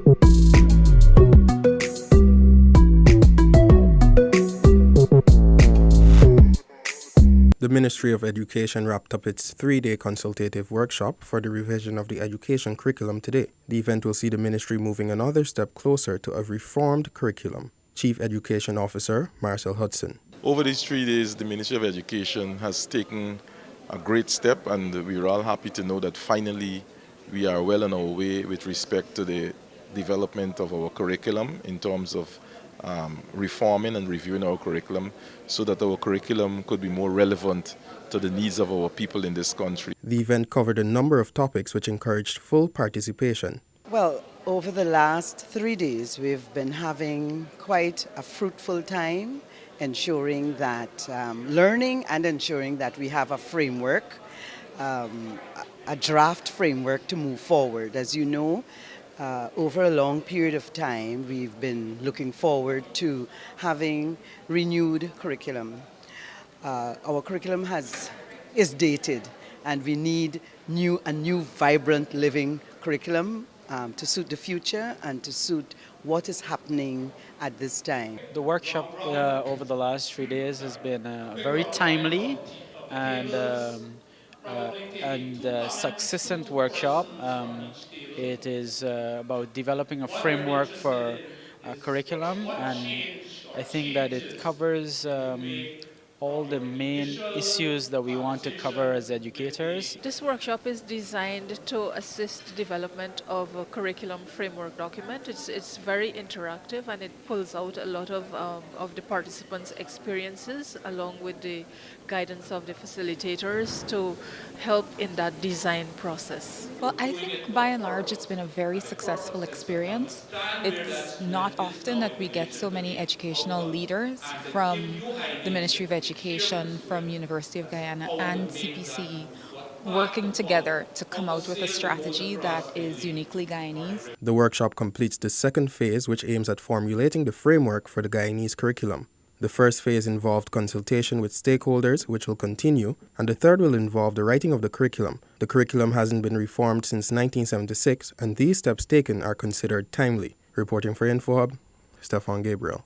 The Ministry of Education wrapped up its 3-day consultative workshop for the revision of the education curriculum today. The event will see the ministry moving another step closer to a reformed curriculum. Chief Education Officer Marcel Hudson. Over these 3 days, the Ministry of Education has taken a great step, and we're all happy to know that finally we are well on our way with respect to the development of our curriculum in terms of reforming and reviewing our curriculum so that our curriculum could be more relevant to the needs of our people in this country. The event covered a number of topics which encouraged full participation. Well, over the last 3 days, we've been having quite a fruitful time, ensuring that learning and ensuring that we have a framework, a draft framework to move forward. As you know, over a long period of time, we've been looking forward to having renewed curriculum. Our curriculum is dated, and we need a new vibrant living curriculum to suit the future and to suit what is happening at this time. The workshop over the last 3 days has been very timely and succinct workshop. It is about developing a framework for a curriculum, and I think that it covers all the main issues that we want to cover as educators. This workshop is designed to assist the development of a curriculum framework document. It's very interactive, and it pulls out a lot of the participants' experiences along with the guidance of the facilitators to help in that design process. Well, I think by and large it's been a very successful experience. It's not often that we get so many educational leaders from the Ministry of Education, from University of Guyana and CPC working together to come out with a strategy that is uniquely Guyanese. The workshop completes the second phase, which aims at formulating the framework for the Guyanese curriculum. The first phase involved consultation with stakeholders, which will continue, and the third will involve the writing of the curriculum. The curriculum hasn't been reformed since 1976, and these steps taken are considered timely. Reporting for InfoHub, Stefan Gabriel.